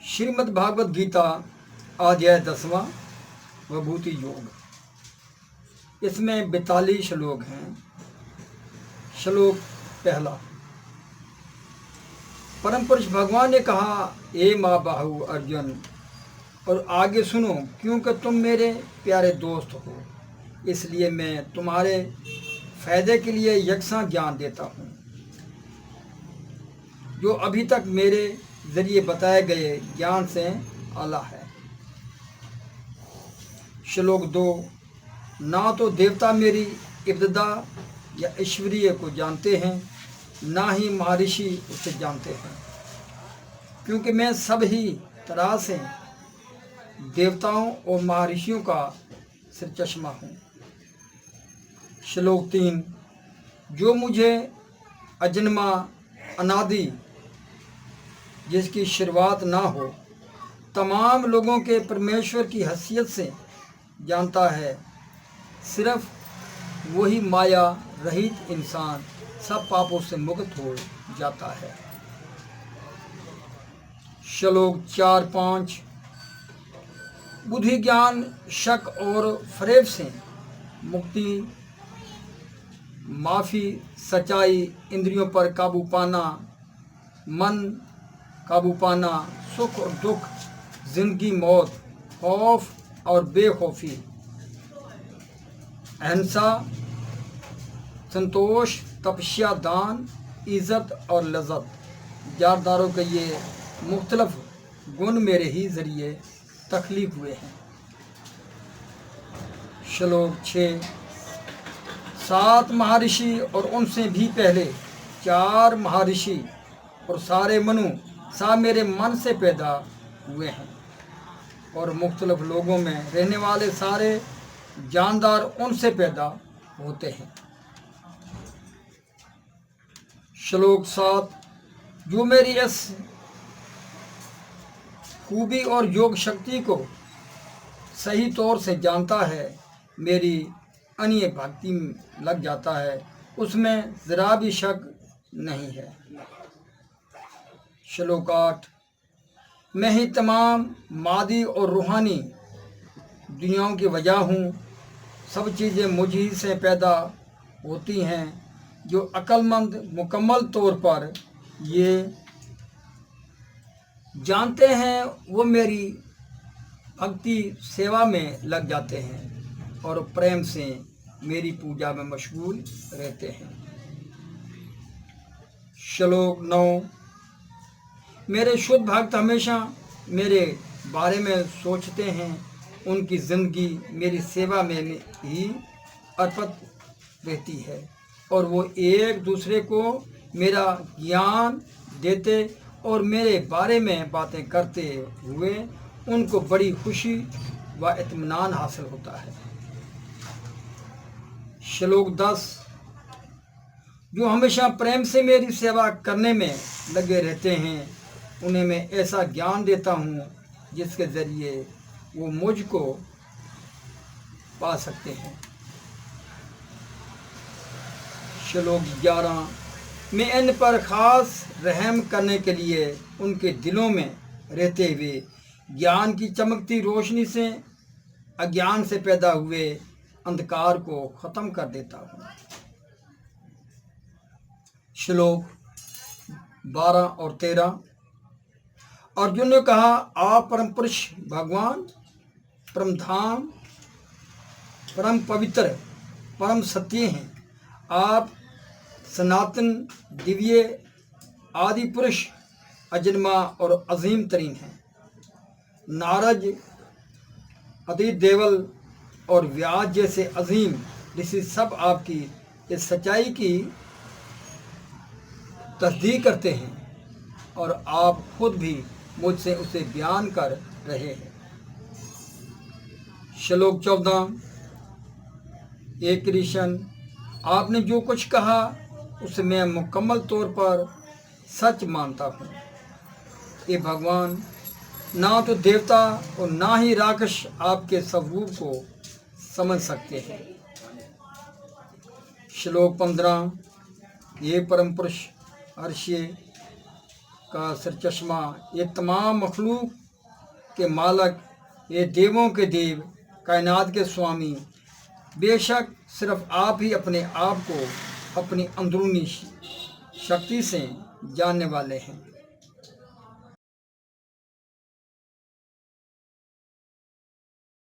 श्रीमद् भागवत गीता अध्याय 10वां विभूति योग। इसमें 42 श्लोक हैं। श्लोक पहला। परम पुरुष भगवान ने कहा, हे माँ बाहु अर्जुन, और आगे सुनो, क्योंकि तुम मेरे प्यारे दोस्त हो, इसलिए मैं तुम्हारे फायदे के लिए यकसा ज्ञान देता हूँ जो अभी तक मेरे जरिए बताए गए ज्ञान से आला है। श्लोक 2। ना तो देवता मेरी इब्तदा या ईश्वरीय को जानते हैं, ना ही महर्षि उसे जानते हैं, क्योंकि मैं सभी तरह से देवताओं और महर्षियों का सिर चश्मा हूँ। श्लोक 3। जो मुझे अजन्मा अनादि जिसकी शुरुआत ना हो, तमाम लोगों के परमेश्वर की हैसियत से जानता है, सिर्फ वही माया रहित इंसान सब पापों से मुक्त हो जाता है। श्लोक 4-5। बुद्धि ज्ञान शक और फरेब से मुक्ति, माफ़ी, सच्चाई, इंद्रियों पर काबू पाना, मन काबू पाना, सुख और दुख, जिंदगी मौत, खौफ और बेखौफी, अहिंसा, संतोष, तपस्या, दान, इज़्ज़त और लज्जत, जारदारों के ये मुख्तलिफ गुण मेरे ही ज़रिए तख्लीक हुए हैं। श्लोक 6। 7 महर्षि और उनसे भी पहले 4 महर्षि और सारे मनु सब मेरे मन से पैदा हुए हैं, और मुख्तलिफ लोगों में रहने वाले सारे जानदार उनसे पैदा होते हैं। श्लोक 7। जो मेरी इस खूबी और योग शक्ति को सही तौर से जानता है, मेरी अन्य भक्ति में लग जाता है, उसमें ज़रा भी शक नहीं है। श्लोक 8। मैं ही तमाम मादी और रूहानी दुनियाओं की वजह हूँ। सब चीज़ें मुझ ही से पैदा होती हैं। जो अक्लमंद मुकम्मल तौर पर ये जानते हैं, वो मेरी भक्ति सेवा में लग जाते हैं और प्रेम से मेरी पूजा में मशगूल रहते हैं। श्लोक 9। मेरे शुद्ध भक्त हमेशा मेरे बारे में सोचते हैं, उनकी ज़िंदगी मेरी सेवा में ही अर्पित रहती है, और वो एक दूसरे को मेरा ज्ञान देते और मेरे बारे में बातें करते हुए उनको बड़ी खुशी व इत्मीनान हासिल होता है। श्लोक 10। जो हमेशा प्रेम से मेरी सेवा करने में लगे रहते हैं, उन्हें मैं ऐसा ज्ञान देता हूँ जिसके ज़रिए वो मुझको पा सकते हैं। श्लोक 11। मैं इन पर ख़ास रहम करने के लिए उनके दिलों में रहते हुए ज्ञान की चमकती रोशनी से अज्ञान से पैदा हुए अंधकार को ख़त्म कर देता हूँ। श्लोक 12 और 13। अर्जुन ने कहा, आप परम पुरुष भगवान, परम धाम, परम पवित्र, परम सत्य हैं। आप सनातन, दिव्य, आदि पुरुष, अजन्मा और अजीम तरीन हैं। नारद, अदिति देवल और व्यास जैसे अजीम ऋषि सब आपकी इस सच्चाई की तस्दीक करते हैं, और आप खुद भी मुझसे उसे बयान कर रहे हैं। श्लोक 14। हे कृष्ण, आपने जो कुछ कहा उसे मैं मुकम्मल तौर पर सच मानता हूँ। ये भगवान, ना तो देवता और ना ही राक्षस आपके स्वरूप को समझ सकते हैं। श्लोक 15। ये परम पुरुष अर्ष्य का सरचश्मा, ये तमाम मखलूक के मालक, ये देवों के देव, कायनात के स्वामी, बेशक सिर्फ आप ही अपने आप को अपनी अंदरूनी शक्ति से जानने वाले हैं।